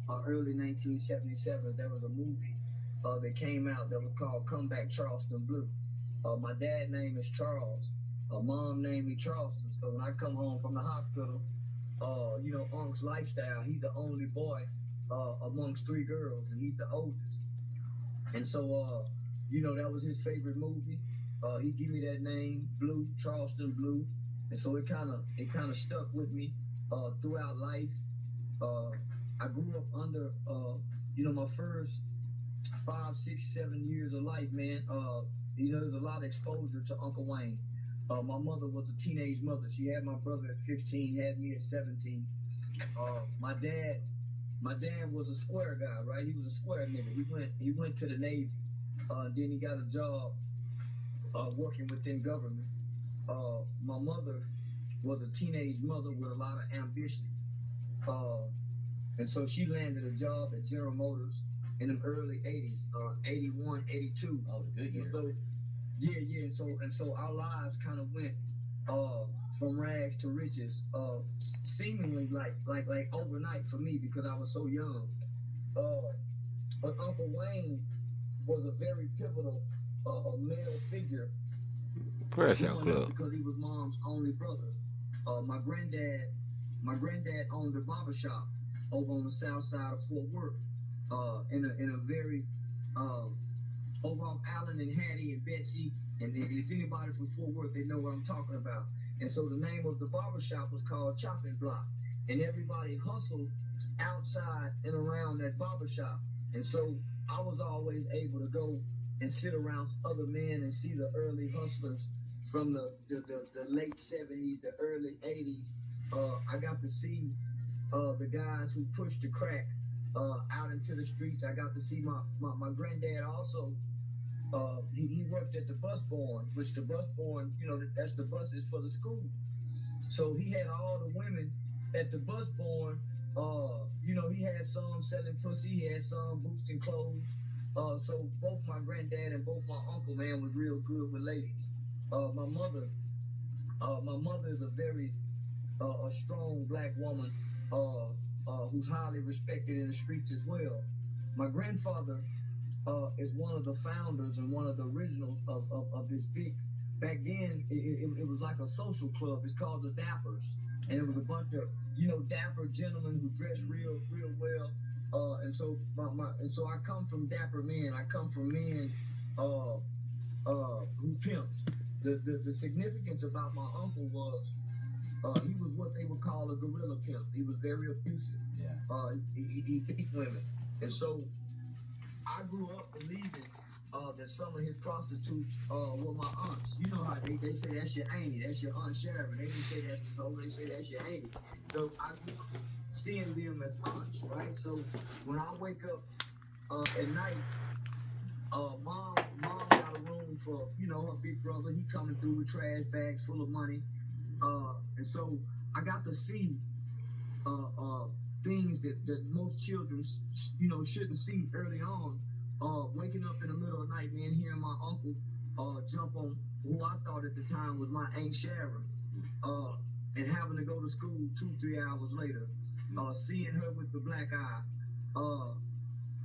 early 1977, there was a movie that came out that was called Come Back Charleston Blue. My dad name is Charles. Mom named me Charleston. So when I come home from the hospital, Unc's lifestyle, he's the only boy amongst three girls, and he's the oldest. And so, that was his favorite movie. He gave me that name, Blue, Charleston Blue, and so it kind of stuck with me throughout life. Uh, I grew up under, my first 5, 6, 7 years of life, man. There's a lot of exposure to Uncle Wayne. My mother was a teenage mother. She had my brother at 15, had me at 17. My dad was a square guy, right? He was a square nigga. He went to the Navy. Then he got a job working within government. My mother was a teenage mother with a lot of ambition. Uh, and so she landed a job at General Motors in the early 80s, 81, 82. Oh, the good And years. so, yeah. And so our lives kind of went from rags to riches, seemingly like overnight for me because I was so young. Uh, but Uncle Wayne was a very pivotal male figure Crash Out growing up Club. because he was mom's only brother. My granddad owned a barber shop over on the south side of Fort Worth, in a very uh, over off Allen and Hattie and Betsy. And if anybody from Fort Worth, they know what I'm talking about. And so the name of the barber shop was called Chopping Block, and everybody hustled outside and around that barber shop. And so I was always able to go and sit around other men and see the early hustlers from the late 70s, the early 80s. I got to see the guys who pushed the crack out into the streets. I got to see my granddad also. He worked at the bus barn, which the bus barn, that's the buses for the schools. So he had all the women at the bus barn. He had some selling pussy, he had some boosting clothes. So both my granddad and both my uncle, man, was real good with ladies. My mother is a very a strong black woman who's highly respected in the streets as well. My grandfather is one of the founders and one of the originals of this big. Back then, it was like a social club. It's called the Dappers, and it was a bunch of dapper gentlemen who dressed real well. And so I come from dapper men. I come from men who pimped. The significance about my uncle was he was what they would call a gorilla pimp. He was very abusive. Yeah. He beat women, and so I grew up believing that some of his prostitutes were my aunts. You know how they say that's your auntie, that's your Aunt Sharon. They didn't say that's his hoe, they say that's your auntie. So I grew up seeing them as aunts, right? So when I wake up at night, mom got a room for her big brother. He coming through with trash bags full of money, and so I got to see things that most children shouldn't see early on. Waking up in the middle of the night, man, hearing my uncle jump on who I thought at the time was my Aunt Sharon, and having to go to school 2, 3 hours later, seeing her with the black eye.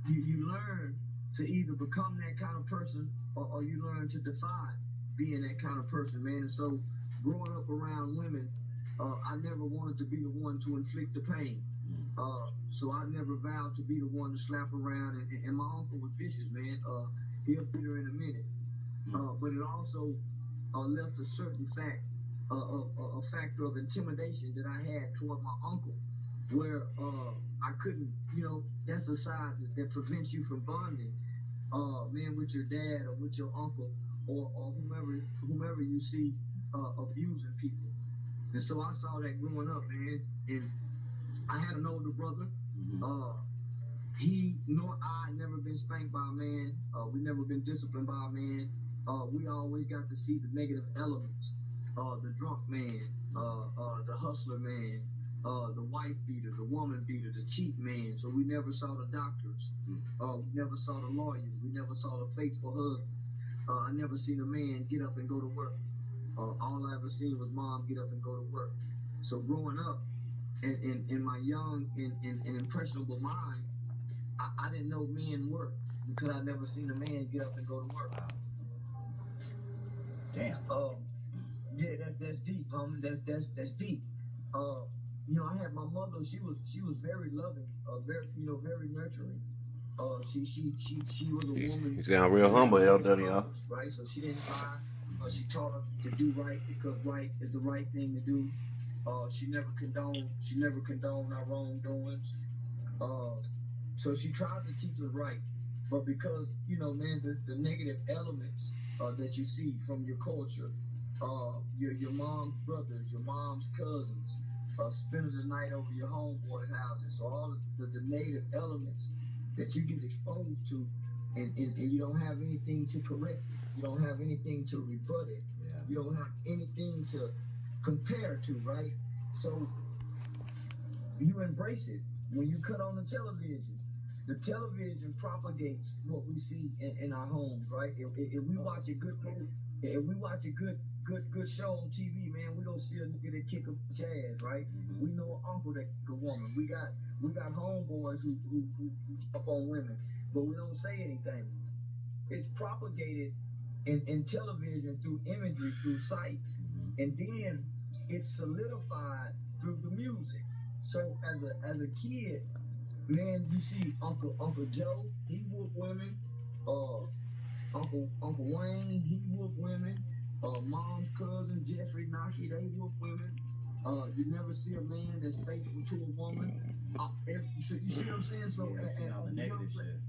You learn to either become that kind of person or you learn to defy being that kind of person, man. And so growing up around women, I never wanted to be the one to inflict the pain. So I never vowed to be the one to slap around, and my uncle was vicious, man. He'll beat her in a minute. But it also left a certain a factor of intimidation that I had toward my uncle, where I couldn't, that's a side that prevents you from bonding, man, with your dad or with your uncle or whomever you see abusing people. And so I saw that growing up, man, and I had an older brother. He nor I never been spanked by a man. We never been disciplined by a man. We always got to see the negative elements. The drunk man, the hustler man, the wife beater, the woman beater, the cheat man. So we never saw the doctors. We never saw the lawyers. We never saw the faithful husbands. I never seen a man get up and go to work. All I ever seen was mom get up and go to work. So growing up, in my young and impressionable mind, I didn't know men work because I never seen a man get up and go to work. Damn. Yeah, that's deep, homie. That's deep. You know, I had my mother. She was very loving, very nurturing. She was a woman. You sound real humble, LW. Right, so she didn't lie. She taught us to do right because right is the right thing to do. She never condoned our wrongdoings. So she tried to teach us right, but because man, the negative elements that you see from your culture, your mom's brothers, your mom's cousins, spending the night over your homeboys' houses. So all the negative elements that you get exposed to, and you don't have anything to correct it. You don't have anything to rebut it. Yeah. You don't have anything to compare to, right? So you embrace it. When you cut on the television propagates what we see in our homes, right? If we watch a good movie, if we watch a good show on TV, man, we don't see a nigga that kick a bitch ass, right? Mm-hmm. We know an uncle that kick a woman. We got homeboys who up on women, but we don't say anything. It's propagated in television through imagery, through sight, and then it's solidified through the music. So as a kid, man, you see Uncle Joe, he whoop women. Uncle Wayne, he whoop women. Mom's cousin Jeffrey Naki, they whoop women. You never see a man that's faithful to a woman. You see what I'm saying? So all the negative shit.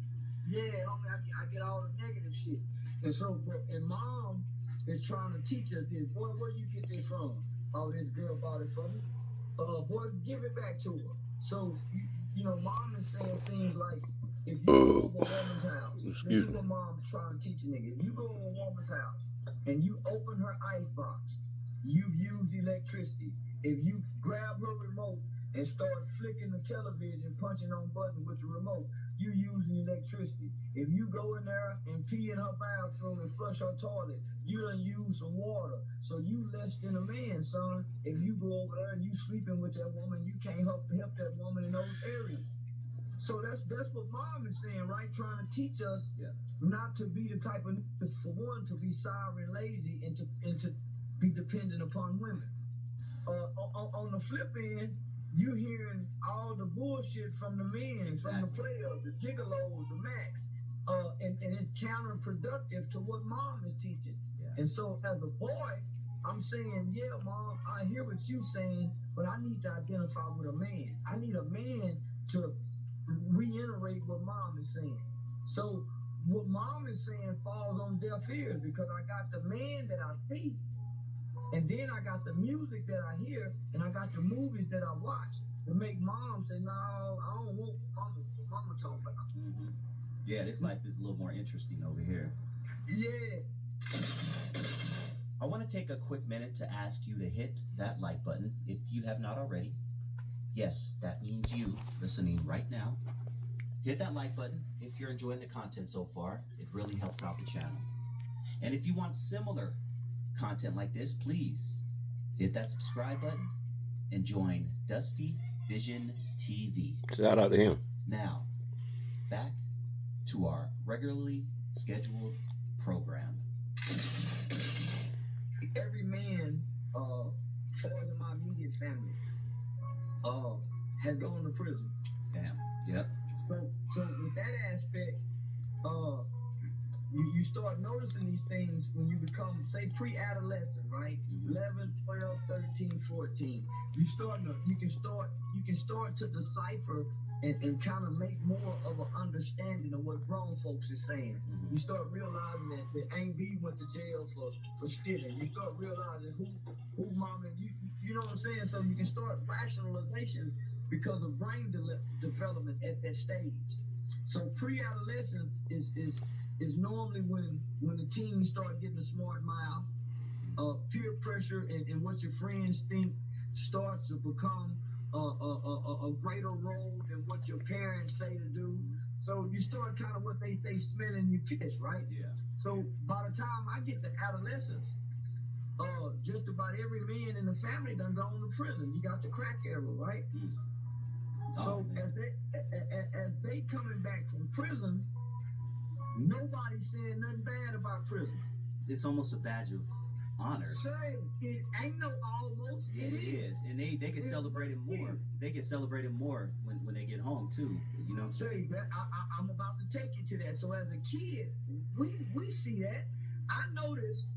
Yeah, I get all the negative shit. And so, and mom is trying to teach us this. Boy, where you get this from? Oh, this girl bought it for me. Boy, give it back to her. So, mom is saying things like, if you go to a woman's house, this is what mom's trying to teach a nigga. If you go to a woman's house and you open her icebox, you've used electricity. If you grab her remote and start flicking the television, punching on buttons with the remote, you using electricity. If you go in there and pee in her bathroom and flush her toilet, you done use some water. So you less than a man, son. If you go over there and you sleeping with that woman, you can't help that woman in those areas. So that's what mom is saying, right? Trying to teach us not to be the type of niggas, for one, to be sour and lazy and to be dependent upon women. On the flip end, you hearing all the bullshit from the men, from the players, the gigolos, the max, and it's counterproductive to what mom is teaching. Yeah. And so as a boy, I'm saying, yeah, mom, I hear what you're saying, but I need to identify with a man. I need a man to reiterate what mom is saying. So what mom is saying falls on deaf ears because I got the man that I see, and then I got the music that I hear, and I got the movies that I watch to make mom say, no, I don't want what mama talking about. Mm-hmm. Yeah, this life is a little more interesting over here. Yeah. I want to take a quick minute to ask you to hit that like button if you have not already. Yes, that means you listening right now. Hit that like button if you're enjoying the content so far. It really helps out the channel. And if you want similar content like this, please hit that subscribe button and join Dusty Vision TV. Shout out to him. Now, back to our regularly scheduled program. Every man, as far as in my immediate family, has gone to prison. Damn. Yep. So with that aspect, you start noticing these things when you become, say, pre-adolescent, right? Mm-hmm. 11, 12, 13, 14. You can start to decipher and kind of make more of an understanding of what grown folks are saying. Mm-hmm. You start realizing that Aunt B went to jail for stealing. You start realizing who mama, you know what I'm saying? So you can start rationalization because of brain development at that stage. So pre-adolescent is normally when the teens start getting a smart mouth, peer pressure and what your friends think starts to become a greater role than what your parents say to do. So you start kind of what they say, smelling your piss, right? Yeah. So by the time I get to adolescence, just about every man in the family done gone to prison. You got the crack era, right? So as they coming back from prison, nobody saying nothing bad about prison. It's almost a badge of honor. Say, it ain't no almost. Yeah, it is, and they can celebrate it more. They can celebrate it more when they get home too. You know. Say that I'm about to take you to that. So as a kid, we see that. I noticed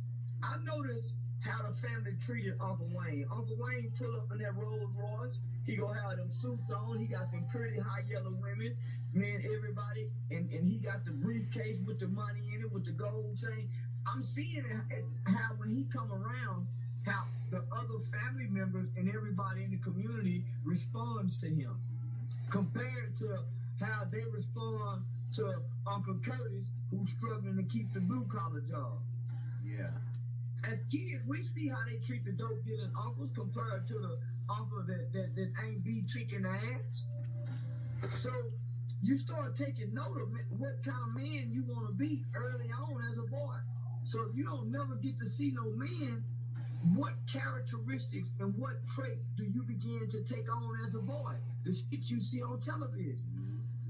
how the family treated Uncle Wayne. Uncle Wayne pull up in that Rolls Royce. He gonna have them suits on. He got them pretty high yellow women, man, everybody, and he got the briefcase with the money in it, with the gold chain. I'm seeing how when he come around, how the other family members and everybody in the community responds to him, compared to how they respond to Uncle Curtis, who's struggling to keep the blue collar job. Yeah. As kids, we see how they treat the dope dealing uncles compared to the uncle that ain't be kicking the ass. So you start taking note of what kind of man you want to be early on as a boy. So if you don't never get to see no man, what characteristics and what traits do you begin to take on as a boy? The shit you see on television.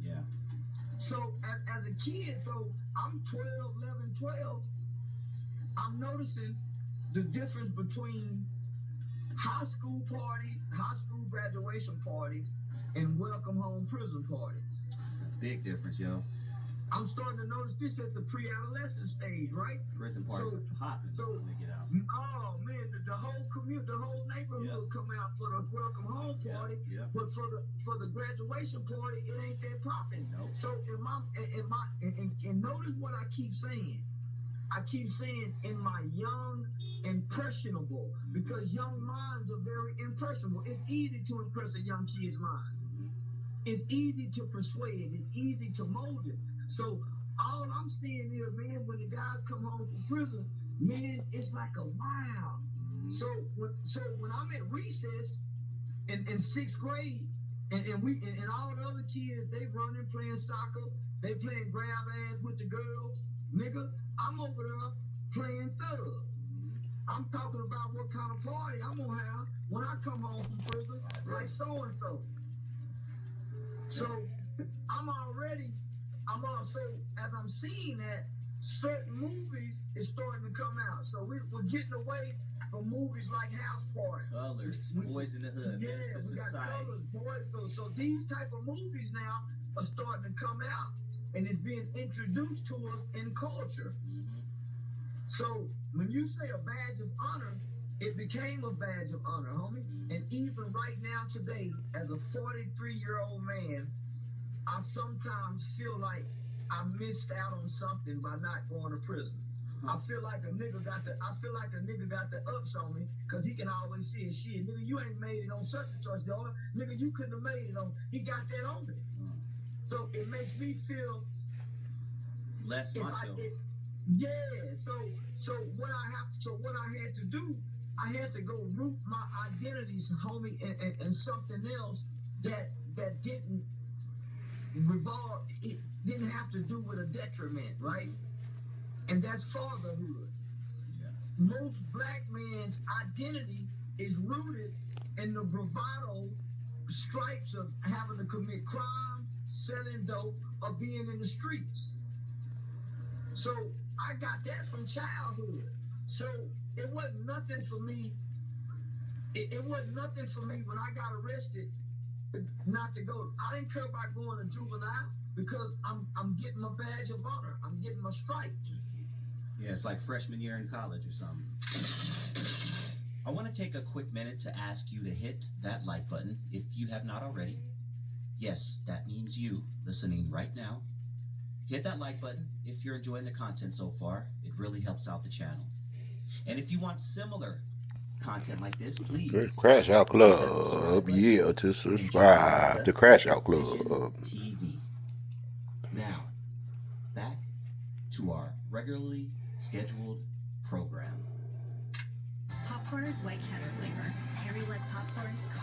Yeah. So as a kid, so I'm 12, I'm noticing the difference between high school graduation parties, and welcome home prison parties. Big difference, yo. I'm starting to notice this at the pre-adolescent stage, right? Prison parties are popping when they get out. Oh man, the whole community, the whole neighborhood come out for the welcome home party, but for the graduation party, it ain't that popping. Nope. So and notice what I keep saying. I keep saying in my young, impressionable, because young minds are very impressionable. It's easy to impress a young kid's mind. It's easy to persuade. It's easy to mold it. So all I'm seeing is, man, when the guys come home from prison, man, it's like a wow. So when I'm at recess in 6th grade, and all the other kids, they running, playing soccer, they playing grab ass with the girls, nigga, I'm over there playing thug. I'm talking about what kind of party I'm gonna have when I come home from prison, like so and so. So so as I'm seeing that, certain movies is starting to come out. So we're getting away from movies like House Party, Colors, Boys in the Hood, yeah, man, it's we got society. Colors, boys. So these type of movies now are starting to come out, and it's being introduced to us in culture. So when you say a badge of honor, it became a badge of honor, homie. And even right now today, as a 43-year-old man, I sometimes feel like I missed out on something by not going to prison. I feel like a nigga got the ups on me, because he can always see his shit. Nigga, you ain't made it on such and such, y'all. Nigga, you couldn't have made it on. He got that on me. So it makes me feel less macho. Yeah. So what I had to do, I had to go root my identities, homie, and something else that didn't revolve. It didn't have to do with a detriment, right? And that's fatherhood. Yeah. Most black men's identity is rooted in the bravado stripes of having to commit crime, selling dope, or being in the streets. So I got that from childhood. So it wasn't nothing for me. It wasn't nothing for me when I got arrested not to go. I didn't care about going to juvenile, because I'm getting my badge of honor. I'm getting my stripe. Yeah, it's like freshman year in college or something. I want to take a quick minute to ask you to hit that like button if you have not already. Yes, that means you listening right now. Hit that like button if you're enjoying the content so far. It really helps out the channel. And if you want similar content like this, please. Crash Out Club, yeah, to subscribe to Crash Out Club TV. Now, back to our regularly scheduled program. Popcorner's white cheddar flavor. Cherry-like popcorn,